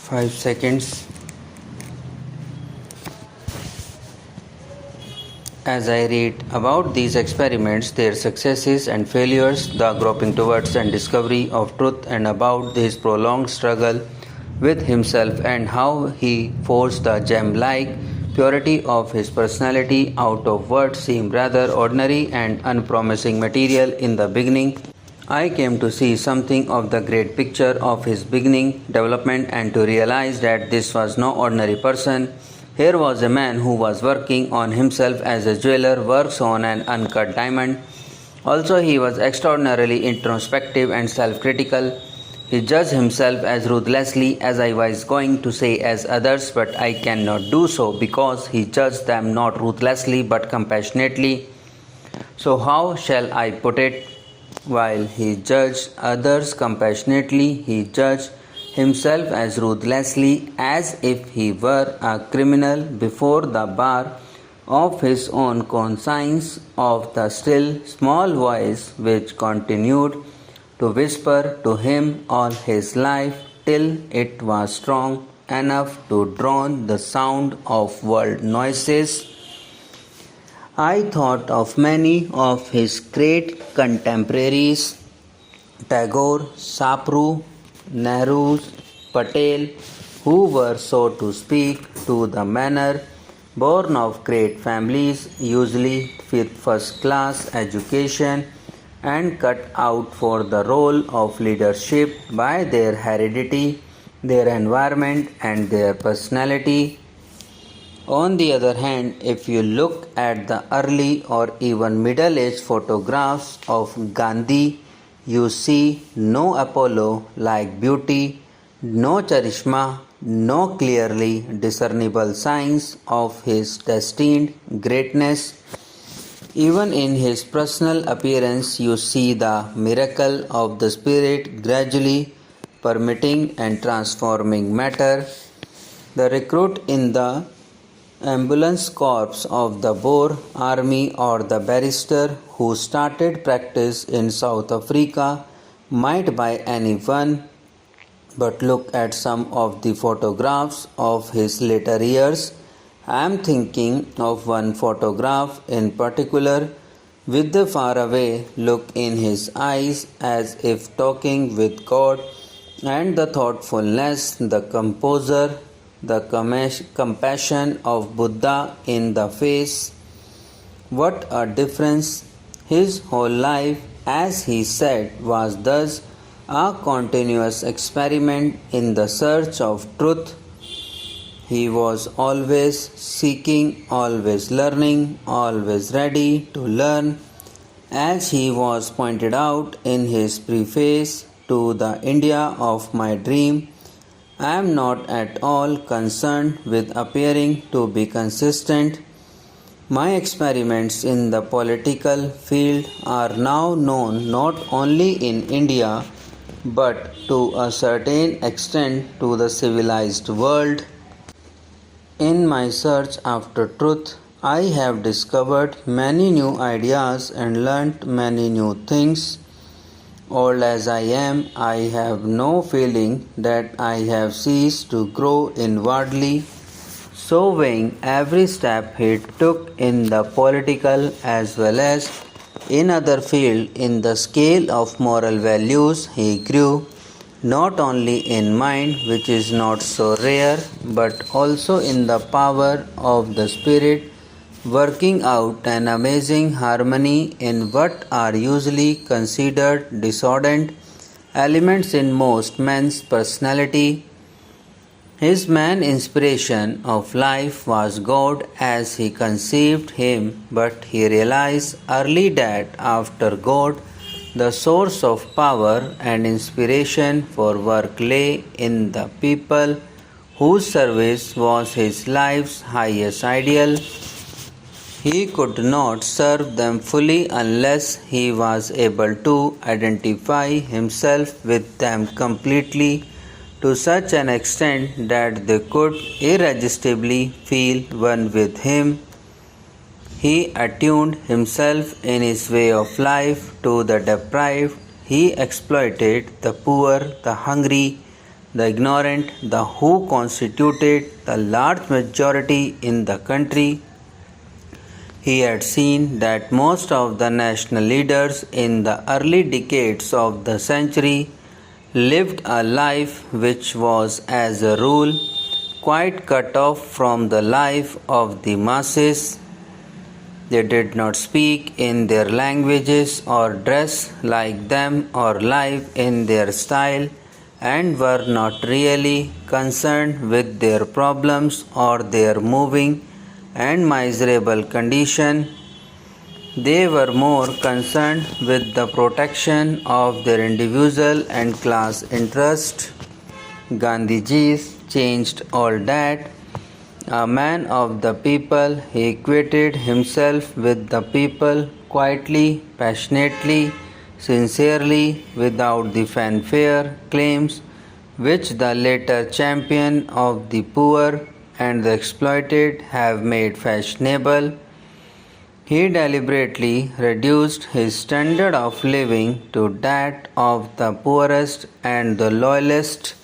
5 seconds. As I read about these experiments, their successes and failures, the groping towards and discovery of truth, and about his prolonged struggle with himself and how he forced the gem-like purity of his personality out of what seemed rather ordinary and unpromising material in the beginning, I came to see something of the great picture of his beginning, development, and to realize that this was no ordinary person. Here was a man who was working on himself as a jeweler works on an uncut diamond. Also, he was extraordinarily introspective and self-critical. He judged himself as ruthlessly as I was going to say as others, but I cannot do so because he judged them not ruthlessly but compassionately. So how shall I put it? While he judged others compassionately, he judged himself as ruthlessly as if he were a criminal before the bar of his own conscience, of the still small voice which continued to whisper to him all his life till it was strong enough to drown the sound of world noises. I thought of many of his great contemporaries, Tagore, Sapru, Nehru, Patel, who were, so to speak, to the manner, born of great families, usually with first-class education, and cut out for the role of leadership by their heredity, their environment, and their personality. On the other hand, if you look at the early or even middle-aged photographs of Gandhi, you see no Apollo-like beauty, no charisma, no clearly discernible signs of his destined greatness. Even in his personal appearance, you see the miracle of the spirit gradually permitting and transforming matter. The recruit in the ambulance corps of the Boer army or the barrister who started practice in South Africa might by anyone but look at some of the photographs of his later years. I am thinking of one photograph in particular with the faraway look in his eyes as if talking with God, and the thoughtfulness, the composure, the compassion of Buddha in the face. What a difference! His whole life, as he said, was thus a continuous experiment in the search of truth. He was always seeking, always learning, always ready to learn. As he was pointed out in his preface to the India of my dream, I am not at all concerned with appearing to be consistent. My experiments in the political field are now known not only in India but to a certain extent to the civilized world. In my search after truth, I have discovered many new ideas and learnt many new things. Old as I am, I have no feeling that I have ceased to grow inwardly. So weighing every step he took in the political as well as in other fields in the scale of moral values, he grew not only in mind, which is not so rare, but also in the power of the spirit, working out an amazing harmony in what are usually considered discordant elements in most men's personality. His main inspiration of life was God as he conceived him, but he realized early that after God, the source of power and inspiration for work lay in the people whose service was his life's highest ideal. He could not serve them fully unless he was able to identify himself with them completely to such an extent that they could irresistibly feel one with him. He attuned himself in his way of life to the deprived. He exploited the poor, the hungry, the ignorant, the who constituted the large majority in the country. He had seen that most of the national leaders in the early decades of the century lived a life which was, as a rule, quite cut off from the life of the masses. They did not speak in their languages or dress like them or live in their style, and were not really concerned with their problems or their moving and miserable condition. They were more concerned with the protection of their individual and class interest. Gandhiji's changed all that. A man of the people, he equated himself with the people quietly, passionately, sincerely, without the fanfare claims which the later champion of the poor and the exploited have made fashionable. He deliberately reduced his standard of living to that of the poorest and the lowest,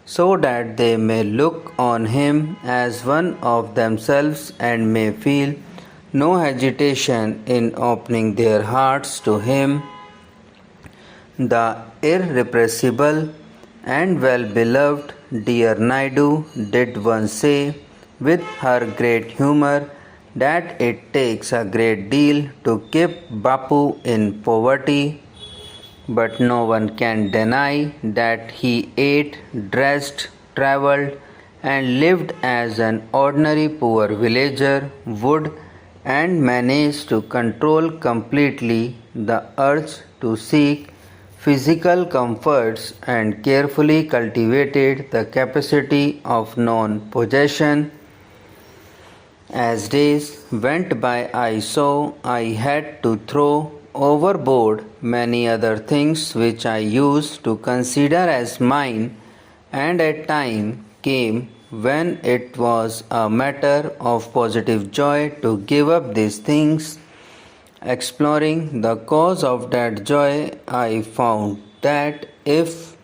so that they may look on him as one of themselves and may feel no hesitation in opening their hearts to him. The irrepressible and well-beloved dear Naidu did once say, with her great humor, that it takes a great deal to keep Bapu in poverty, but no one can deny that he ate, dressed, travelled, and lived as an ordinary poor villager would, and managed to control completely the urge to seek physical comforts and carefully cultivated the capacity of non-possession. As days went by, I saw I had to throw overboard many other things which I used to consider as mine, and a time came when it was a matter of positive joy to give up these things. Exploring the cause of that joy, I found that if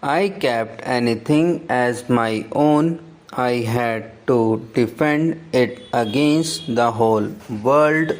I kept anything as my own, I had to defend it against the whole world.